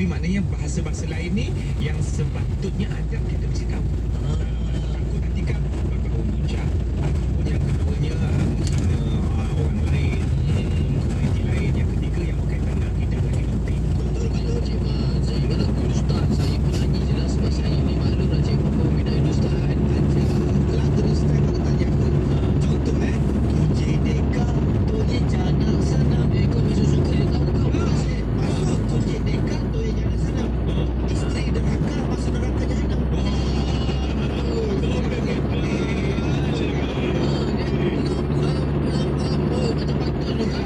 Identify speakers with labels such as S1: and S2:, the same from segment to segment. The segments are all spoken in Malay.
S1: maknanya bahasa-bahasa lain ni yang sepatutnya adab kita mesti tahu. Takut nanti kan baru Puncak ataupun yang keduanya menghina orang lain, komuniti lain. Yang ketiga yang berkaitan dengan akidah dan ideologi.
S2: Betul maklum Cik Mat. Saya kan aku ustaz. Saya pun nyanyi je lah sebab saya ni maklum lah Cik Mat. Peminat ustaz. Lagu ustaz kalau tanya aku. Contoh Tuje deka, tuje janak sanam. Kau masih suka je tahu kau. Masuk tuje deka, tuje janak sanam. Isteri derhaka, masuk neraka jahanam. Macam patut tu kan.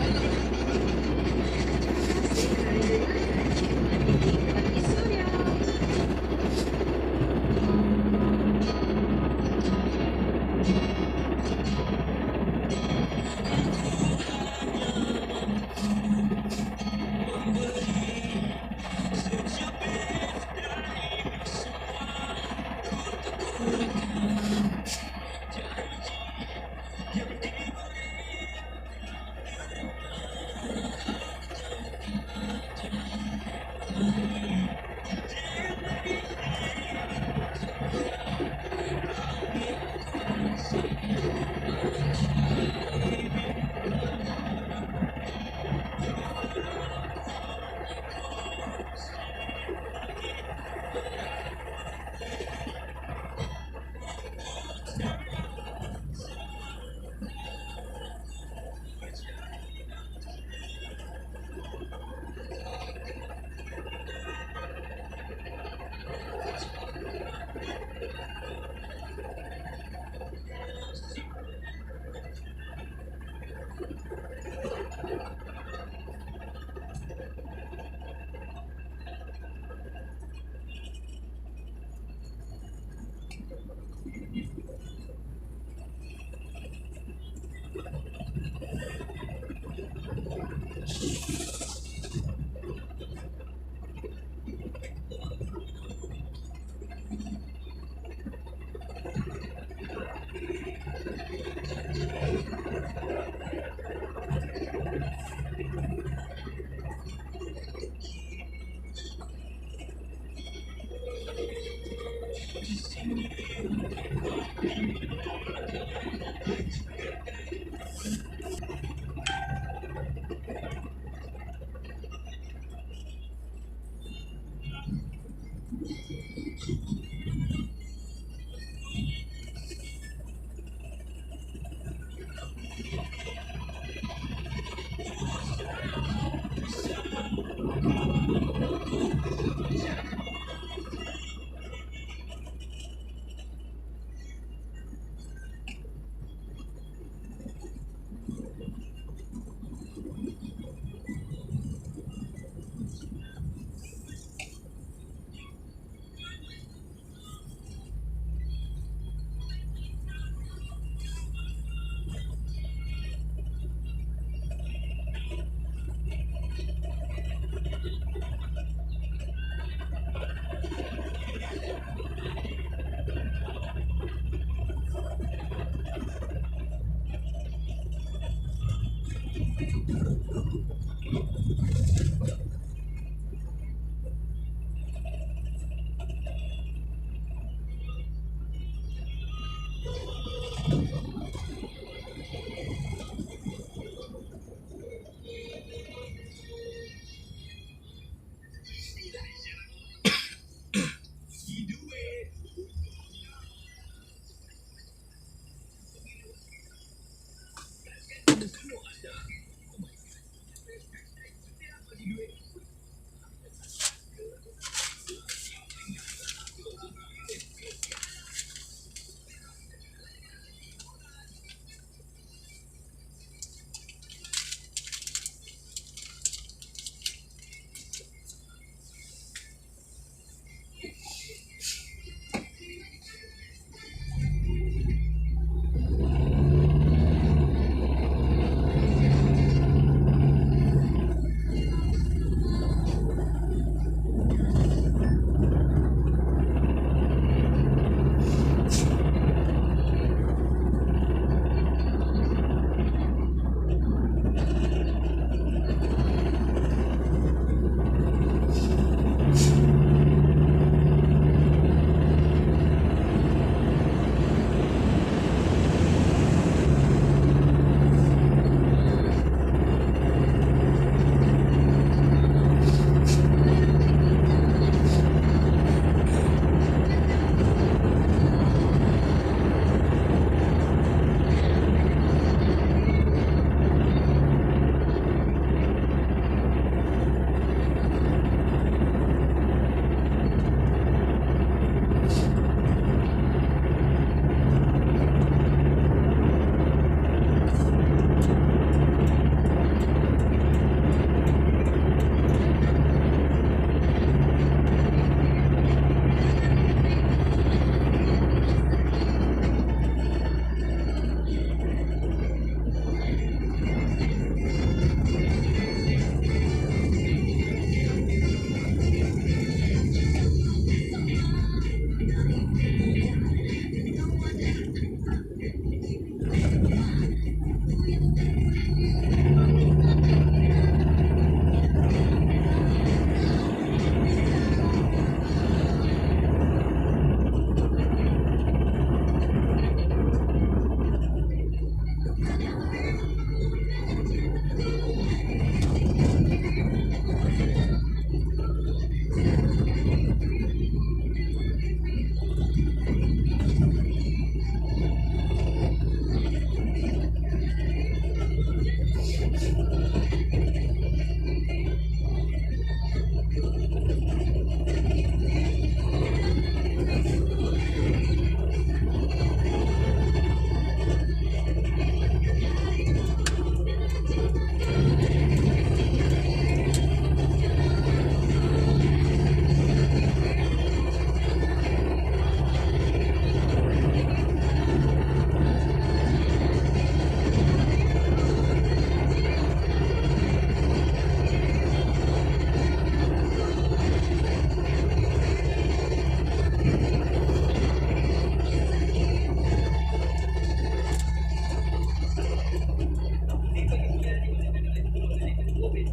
S2: Step by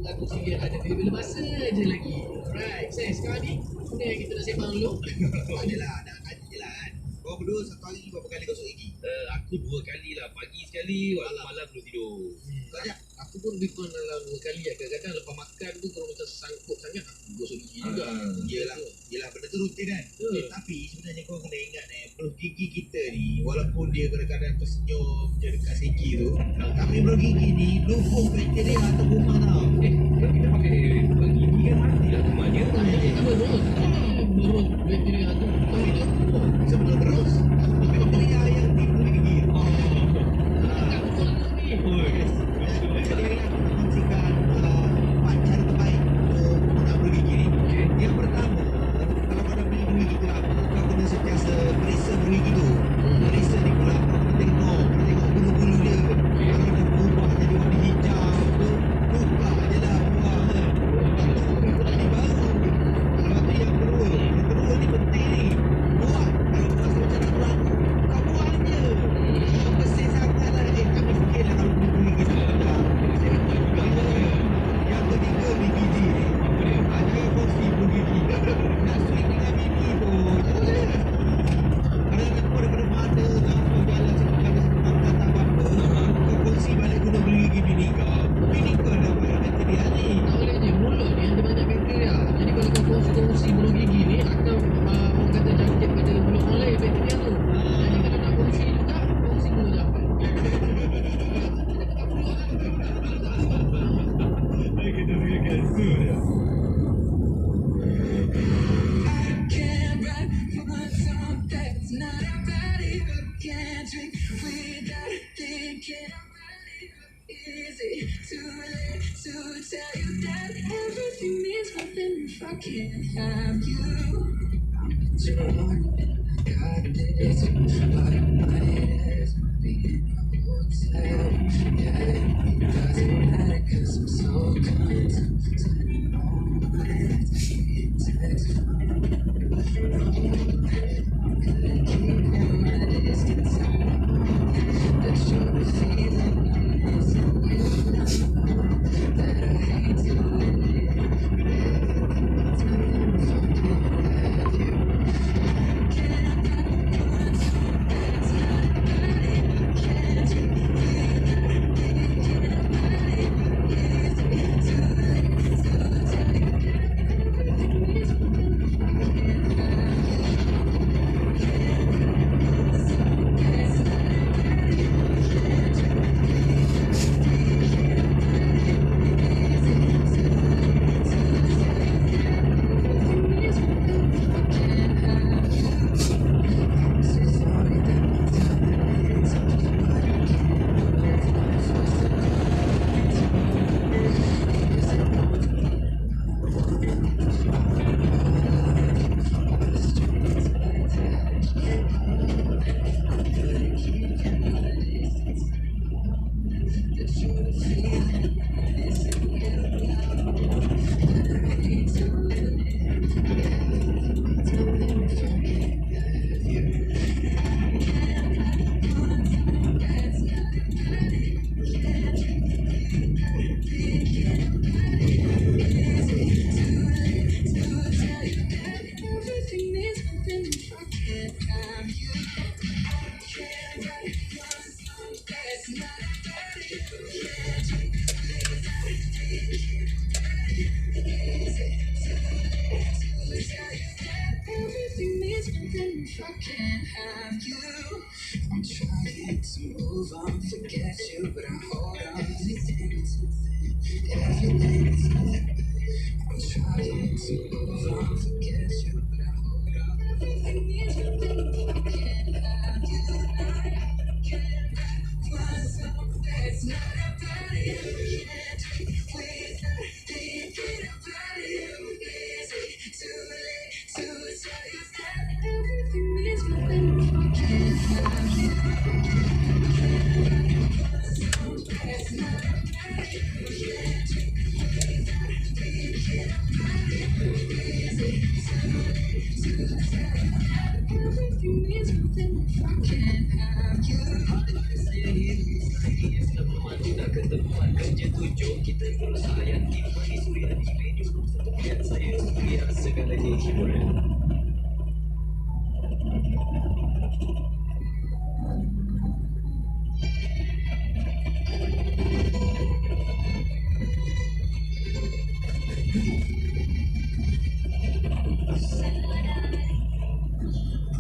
S2: Aku sikit ada bila masa je lagi. Alright, saya sekarang ni mana yang kita nak sembang dulu?
S3: Adalah, nak tanya je lah kan. Kau berdua satu hari berapa kali gosok gigi?
S2: Aku 2 kali lah. Pagi sekali, waktu malam belum tidur.
S3: Kau Jack?
S2: Aku pun lebih kurang dalam 2 kali lah. Kadang-kadang lepas makan tu kalau macam sangkut sangat aku gosok gigi juga.
S3: Yelah, benda tu rutin kan.
S2: Ya.
S3: Tapi sebenarnya kau kena ingat brush gigi kita ni, walaupun dia kadang-kadang tersenyum je dekat segi tu, tapi brush gigi ni dukung bakteria atau kuman tau.
S1: Kalau kita pakai gigi kan matilah kumannya.
S2: Kita berus. Berus bakteria tu. Kau itu?
S3: Sebelum berus, bakteria yang timbul di gigi.
S2: Tak betul ni.
S3: Jadi hari ni aku nak kongsikan 4 cara terbaik untuk nak brush gigi ni. Yang pertama, kalau kau dah beli brush gigi tu lama, kau kena sentiasa periksa brush gigi tu. Periksa ni pula, kau kena tengok bulu-bulu dia. Kalau dah berubah jadi warna hijau tu, buka je lah buang kan. Lepas tu, ni baru. Lepas tu yang kedua ni penting ni. Buang. Kalau kau rasa macam nak buang, kau buang je. Kau bersih sangat lah. Kami fikir lah kalau brush gigi tu. Yang ketiga, big gigi ni. Ada porsi brush gigi. Nak sweet dengan bini pun. Kadang-kadang kau daripada mana kau jalan sepanjang kata apa-apa. Kau kongsi balik guna brush gigi bini kau. Bini kau dapat bakteria ni.
S2: Tak boleh je. Mulut ni ada banyak bakteria. Jadi kalau kau kongsi mulut gigi ni akan orang kata jangkit pada mulut orang lain bakteria tu. Jadi kalau nak kongsi juga, kongsi mulut jangan.
S3: Kita fikirkan tu dah.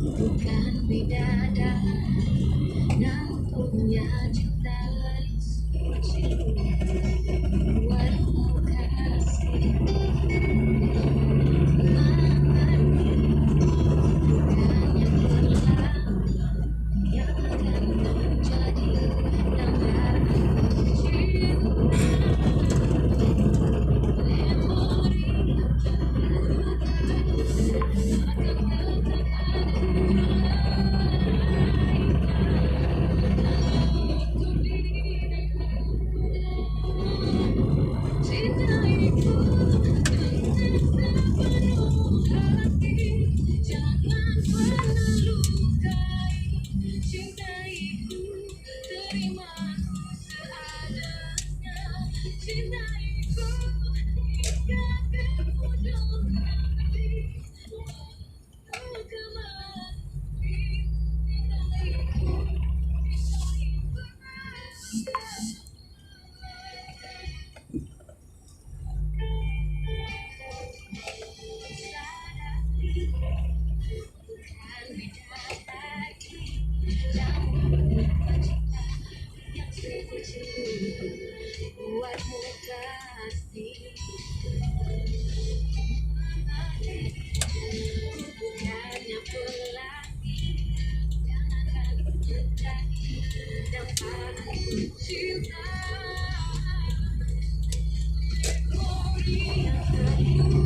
S4: Bukan bidadari yang punya cinta buatmu kasih bukan yang berlalu yang akan menjadi nama buatmu kasih bukannya pelatih yang akan menjadi dampakku cinta yang